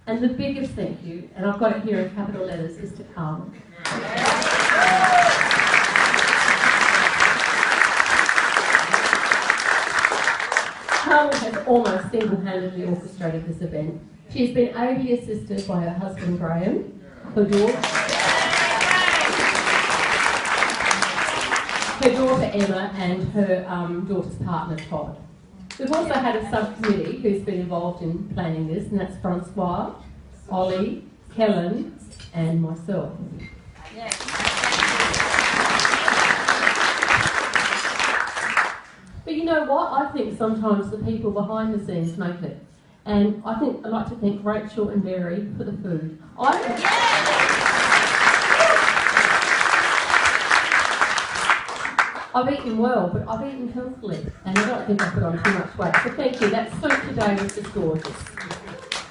And the biggest thank you, and I've got it here in capital letters, is to Carmen. Carmen has almost single-handedly orchestrated this event. She's been ably assisted by her husband Graham, her daughter Emma, and her daughter's partner Todd. We've also had a subcommittee who's been involved in planning this, and that's Francois, Ollie, Helen, and myself. But you know what? I think sometimes the people behind the scenes make it. And I'd like to thank Rachel and Mary for the food. I've eaten well, but I've eaten healthily, and I don't think I put on too much weight. So thank you. That soup today was just gorgeous.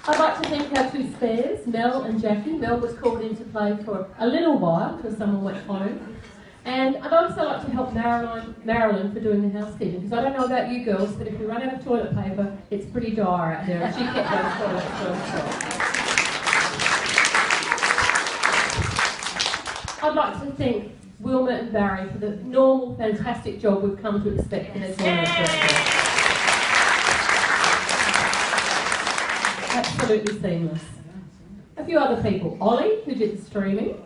I'd like to thank our two spares, Mel and Jackie. Mel was called into play for a little while because someone went home. And I'd also like to help Marilyn for doing the housekeeping, because I don't know about you girls, but if we run out of toilet paper, it's pretty dire out there, and she kept those toilets to herself. I'd like to thank Wilma and Barry for the normal, fantastic job we've come to expect from their birthday. Absolutely seamless. A few other people. Ollie, who did the streaming.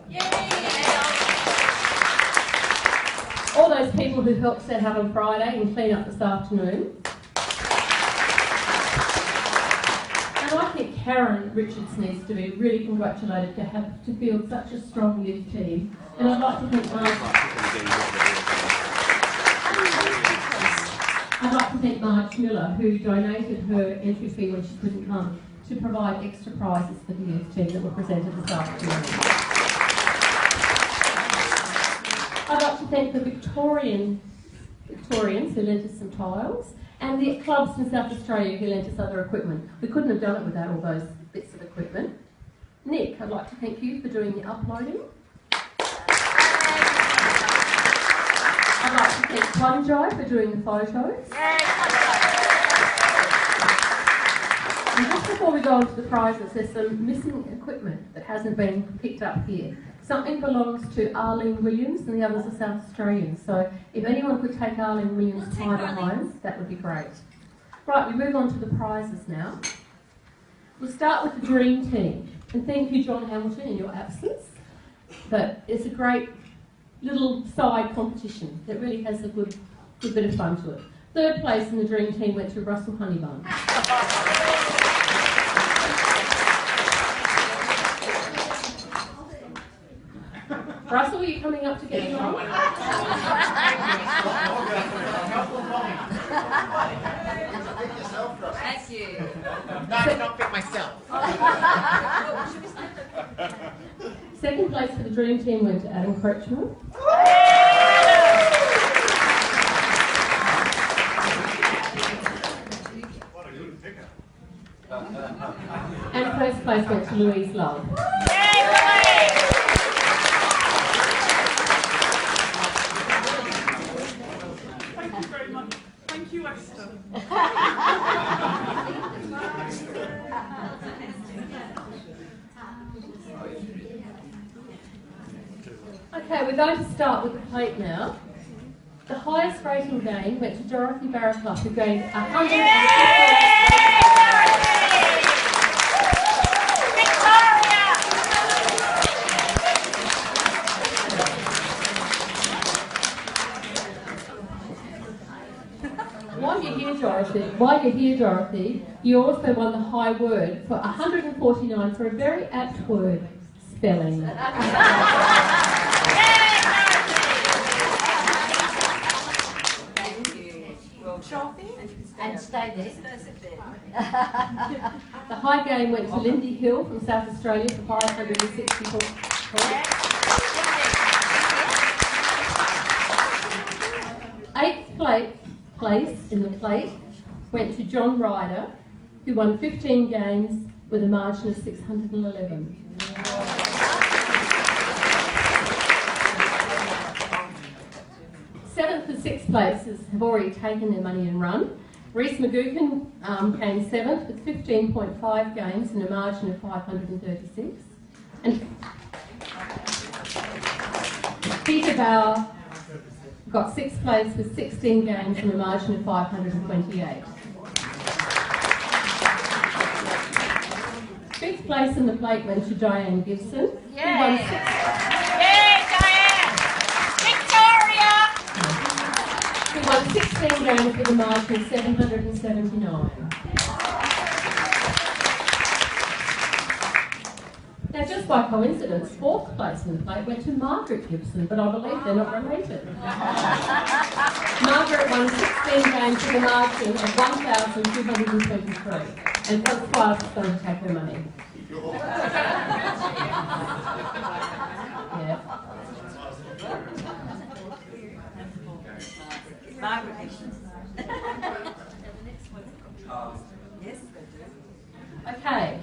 All those people who helped set out on Friday and clean up this afternoon. And I think Karen Richards needs to be really congratulated to field such a strong youth team. And I'd like to thank Marge Miller, who donated her entry fee when she couldn't come, to provide extra prizes for the youth team that were presented this afternoon. I'd like to thank the Victorians who lent us some tiles, and the clubs in South Australia who lent us other equipment. We couldn't have done it without all those bits of equipment. Nick, I'd like to thank you for doing the uploading. I'd like to thank OneDrive for doing the photos. And just before we go on to the prizes, there's some missing equipment that hasn't been picked up here. Something belongs to Arlene Williams and the others are South Australian. So if anyone could take Arlene Williams' title home, that would be great. Right, we move on to the prizes now. We'll start with the Dream Team. And thank you, John Hamilton, in your absence. But it's a great little side competition that really has a good bit of fun to it. Third place in the Dream Team went to Russell Honeybun. Russell, are you coming up to get your mum? Thank you. No, I can't pick myself. Second place for the Dream Team went to Adam Kretschmer. And first place went to Louise Love. Thank you very much. Thank you, Esther. Okay, we're going to start with the plate now. The highest rating game went to Dorothy Barraclough, who gained 100. While you're here, Dorothy, you also won the high word for 149 for a very apt word, spelling. And stay there. The high game went to Lindy Hill from South Australia for 564 points. Eighth place in the plate went to John Ryder, who won 15 games with a margin of 611. Seventh and sixth places have already taken their money and run. Reese McGuckin came 7th with 15.5 games and a margin of 536. And Peter Bauer got 6th place with 16 games and a margin of 528. 5th place in the plate went to Diane Gibson. Yay! Who won 16 games with a margin of 779. Now, just by coincidence, 4th place in the plate went to Margaret Gibson, but I believe they're not related. Margaret won 16 games with a margin of 1,223, and first class is going to take her money. Yeah. Okay,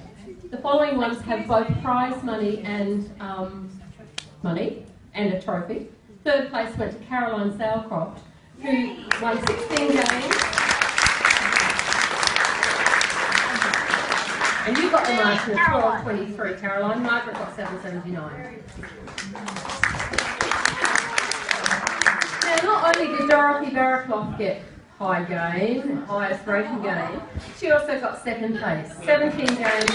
the following ones have both prize money and a trophy. 3rd place went to Caroline Salcroft, who won 16 games. And you got the margin of 12.23, Caroline. Margaret got 7.79. Now, not only did Dorothy Barraclough get highest rating game, she also got 2nd place. 17 games.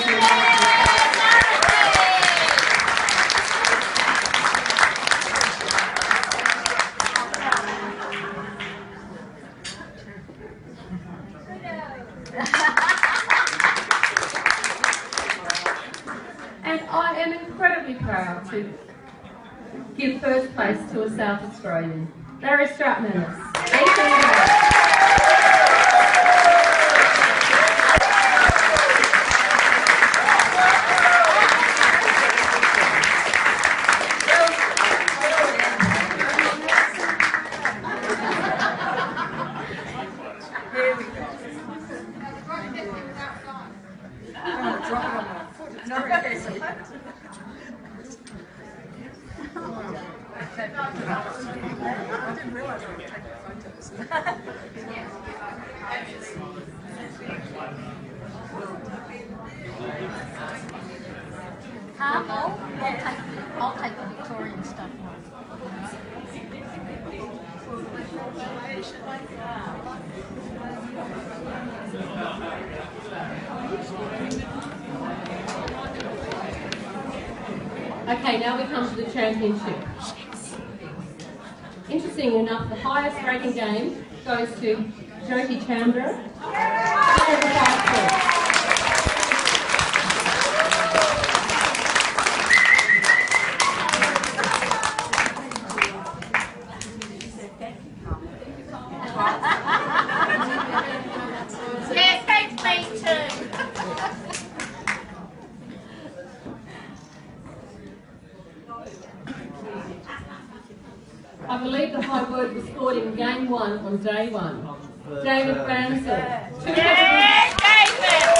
And I am incredibly proud to give 1st place to a South Australian, Larry Stratmanis. 18 games. I'll take the Victorian stuff. Okay, now we come to the championship. Interesting enough, the highest rating game goes to Jyoti Chandra. Yes, thanks, me too. I believe the high word was scored in game 1 on day 1. David Bransell. Yes, David!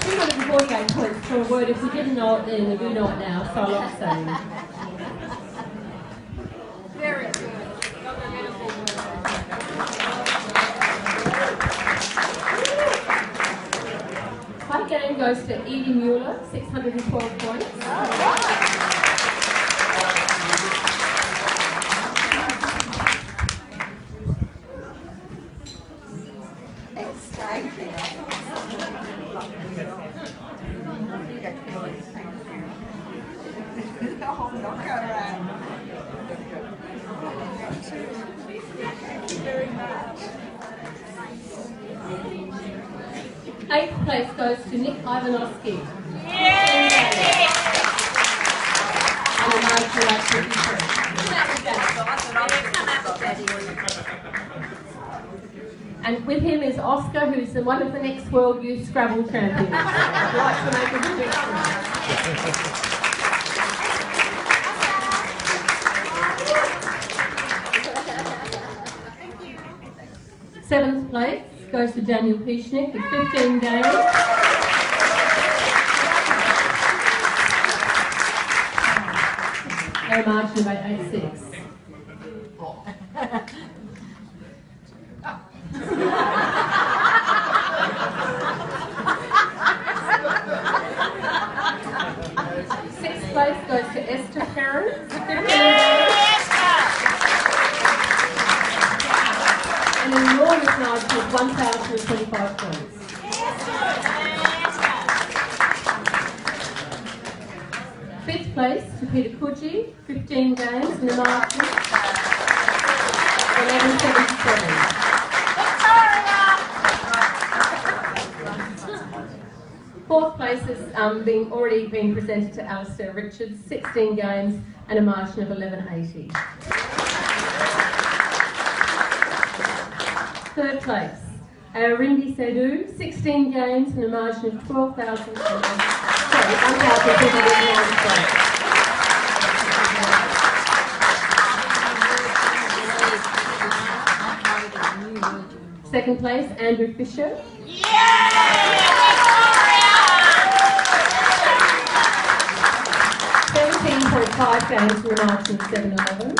248 points for a word. If we didn't know it then, we do know it now, so I like saying. Very good. High game goes to Edie Mueller, 612 points. Eighth place goes to Nick Ivanovsky. Yay! And a margin of 53. And with him is Oscar, who's one of the next World Youth Scrabble champions. I'd like to make a prediction. 7th place goes to Daniel Pishnik with 15 games. A margin of 886. with margin of 1,025 points. Fifth place to Peter Coogee, 15 games and a margin of 1177. Fourth place has already been presented to Alistair Richards, 16 games and a margin of 1180. Third place, Rindi Saidu, 16 games and a margin of 1,290. Second place, Andrew Fisher. 17.5 games and a margin of 711.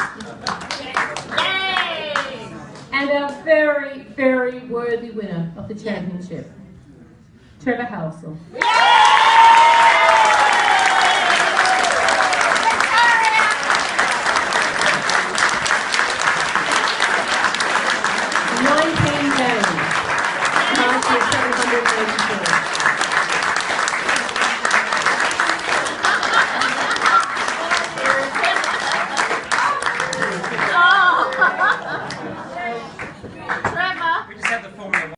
And our very, very worthy winner of the championship, Trevor Halsell.